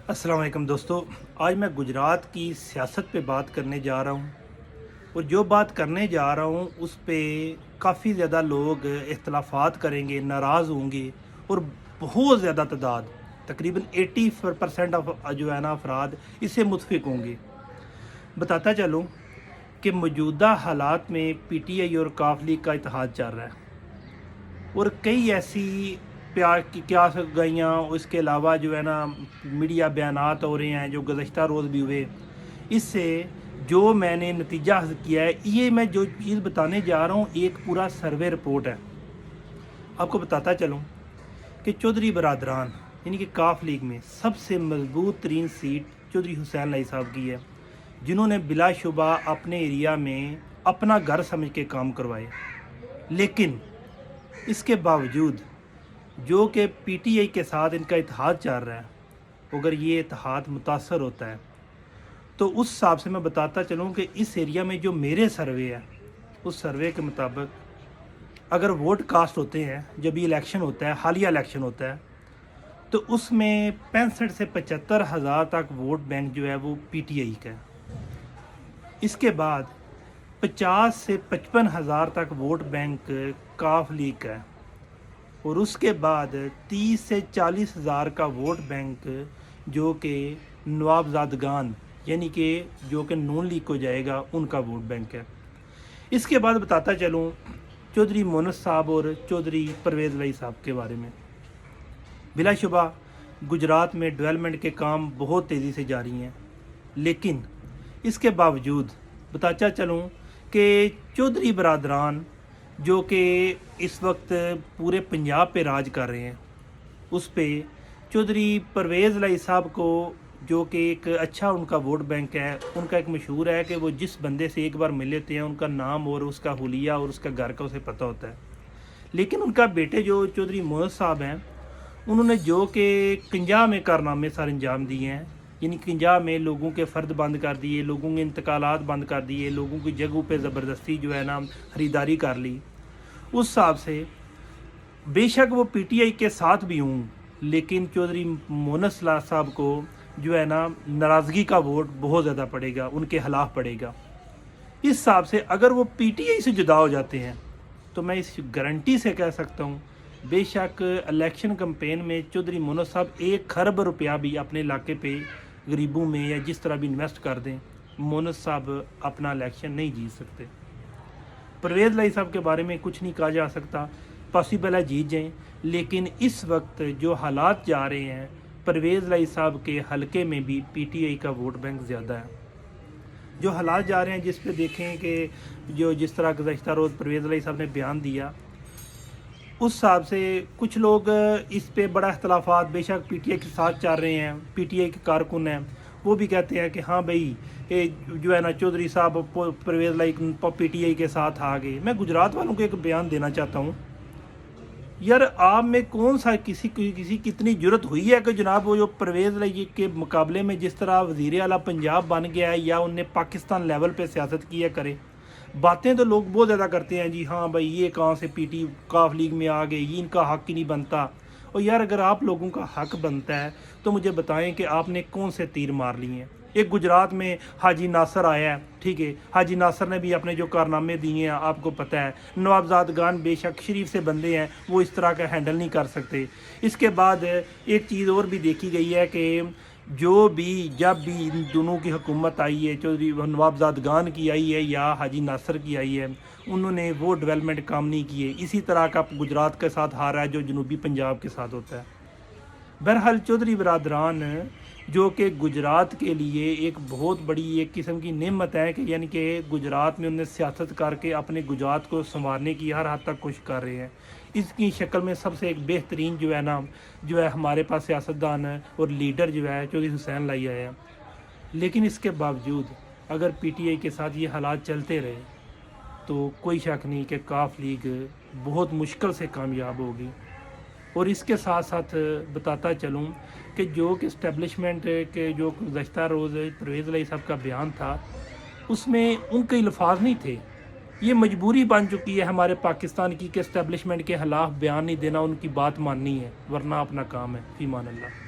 अस्सलाम वालेकुम दोस्तों। आज मैं गुजरात की सियासत पे बात करने जा रहा हूँ और जो बात करने जा रहा हूँ उस पे काफ़ी ज़्यादा लोग इख्तलाफात करेंगे, नाराज़ होंगे और बहुत ज़्यादा तादाद तकरीबन 80% जो है ना अफराद इससे मुतफिक होंगे। बताता चलूँ कि मौजूदा हालात में पीटीआई और काफ लीग का इत्तेहाद चल रहा है और कई ऐसी प्यार की क्या गईयाँ उसके अलावा जो है ना मीडिया बयानात हो रहे हैं जो गुज़श्ता रोज़ भी हुए। इससे जो मैंने नतीजा हासिल किया है, ये मैं जो चीज़ बताने जा रहा हूँ एक पूरा सर्वे रिपोर्ट है। आपको बताता चलूँ कि चौधरी बरादरान यानी कि काफ लीग में सबसे मजबूत तरीन सीट चौधरी हुसैन लाई साहब की है, जिन्होंने बिलाशुबा अपने एरिया में अपना घर समझ के काम करवाए। लेकिन इसके बावजूद जो कि पीटीआई के साथ इनका इत्तेहाद चल रहा है, अगर ये इत्तेहाद मुतासर होता है तो उस हिसाब से मैं बताता चलूँ कि इस एरिया में जो मेरे सर्वे है उस सर्वे के मुताबिक अगर वोट कास्ट होते हैं, जब ये इलेक्शन होता है, हालिया इलेक्शन होता है, तो उसमें 65 से 75 हज़ार तक वोट बैंक जो है वो पीटीआई का है। इसके बाद 50 से 55 हज़ार तक वोट बैंक काफ लीग का है और उसके बाद 30 से 40 हज़ार का वोट बैंक जो कि नवाबजादगान यानी कि जो कि नून लीग को जाएगा उनका वोट बैंक है। इसके बाद बताता चलूँ चौधरी मोनस साहब और चौधरी परवेज़ लाई साहब के बारे में। बिलाशुबा गुजरात में डेवलपमेंट के काम बहुत तेज़ी से जारी हैं, लेकिन इसके बावजूद बताता चलूँ कि चौधरी बरादरान जो कि इस वक्त पूरे पंजाब पे राज कर रहे हैं, उस पे चौधरी परवेज़ लाई साहब को जो कि एक अच्छा उनका वोट बैंक है, उनका एक मशहूर है कि वो जिस बंदे से एक बार मिल लेते हैं उनका नाम और उसका हुलिया और उसका घर का उसे पता होता है। लेकिन उनका बेटे जो चौधरी मोहस साहब हैं, उन्होंने जो कि कंजाह में कारनामे सारे अंजाम दिए हैं, यानी कंजाह में लोगों के फ़र्द बंद कर दिए, लोगों के इंतकालात बंद कर दिए, लोगों की जगहों पे ज़बरदस्ती जो है ना ख़रीदारी कर ली। उस हिसाब से बेशक वो पीटीआई के साथ भी हूँ, लेकिन चौधरी मोनस साहब को जो है ना नाराज़गी का वोट बहुत ज़्यादा पड़ेगा, उनके खिलाफ पड़ेगा। इस हिसाब से अगर वो पीटीआई से जुदा हो जाते हैं तो मैं इस गारंटी से कह सकता हूँ बेशक इलेक्शन कैंपेन में चौधरी मोनस साहब 1 खरब रुपया भी अपने इलाके पे गरीबों में या जिस तरह भी इन्वेस्ट कर दें, मोनस साहब अपना इलेक्शन नहीं जीत सकते। परवेज़ लाई साहब के बारे में कुछ नहीं कहा जा सकता, पॉसिबल है जीत जाएं, लेकिन इस वक्त जो हालात जा रहे हैं परवेज़ लाई साहब के हलके में भी पीटीआई का वोट बैंक ज़्यादा है। जो हालात जा रहे हैं जिस पे देखें कि जो जिस तरह गुज़श्ता रोज़ परवेज़ लाई साहब ने बयान दिया, उस हिसाब से कुछ लोग इस पे बड़ा इख्तलाफात बेशक पीटीआई के साथ चल रहे हैं, पीटीआई के कारकुन हैं, वो भी कहते हैं कि हाँ भाई ये जो है ना चौधरी साहब परवेज़ लाई पीटीआई के साथ आ गए। मैं गुजरात वालों को एक बयान देना चाहता हूँ, यार आप में कौन सा किसी कितनी जुर्रत हुई है कि जनाब वो जो परवेज़ लाई के मुकाबले में जिस तरह वज़ीर आला पंजाब बन गया है या उनने पाकिस्तान लेवल पे सियासत किया करे। बातें तो लोग बहुत ज़्यादा करते हैं जी, हाँ भाई ये कहाँ से पीटी काफ लीग में आ गए, ये इनका हक़ ही नहीं बनता। और यार अगर आप लोगों का हक़ बनता है तो मुझे बताएं कि आपने कौन से तीर मार लिए हैं। एक गुजरात में हाजी नासर आया है, ठीक है, हाजी नासर ने भी अपने जो कारनामे दिए हैं आपको पता है। नवाबजादगान बेशक शरीफ से बंदे हैं, वो इस तरह का हैंडल नहीं कर सकते। इसके बाद एक चीज़ और भी देखी गई है कि जो भी जब भी इन दोनों की हुकूमत आई है, चौधरी नवाबजादगान की आई है या हाजी नासर की आई है, उन्होंने वो डेवलपमेंट काम नहीं किए। इसी तरह का गुजरात के साथ हारा है जो जनूबी पंजाब के साथ होता है। बहरहाल चौधरी बरादरान जो कि गुजरात के लिए एक बहुत बड़ी एक किस्म की नेमत है कि यानी कि गुजरात में उन्हें सियासत करके अपने गुजरात को संवारने की हर हद तक कोशिश कर रहे हैं। इसकी शक्ल में सबसे एक बेहतरीन जो है ना जो है हमारे पास सियासतदान है और लीडर जो है चौधरी हुसैन लाई आए हैं। लेकिन इसके बावजूद अगर पीटीआई के साथ ये हालात चलते रहे तो कोई शक नहीं कि काफ लीग बहुत मुश्किल से कामयाब होगी। और इसके साथ साथ बताता चलूँ कि जो कि इस्टेब्लिशमेंट के जो गुज़श्ता रोज़ परवेज़ लाई साहब का बयान था उसमें उनके अल्फाज नहीं थे। ये मजबूरी बन चुकी है हमारे पाकिस्तान की कि इस्टेब्लिशमेंट के खिलाफ बयान नहीं देना, उनकी बात माननी है, वरना अपना काम है। फ़ी मान अल्लाह।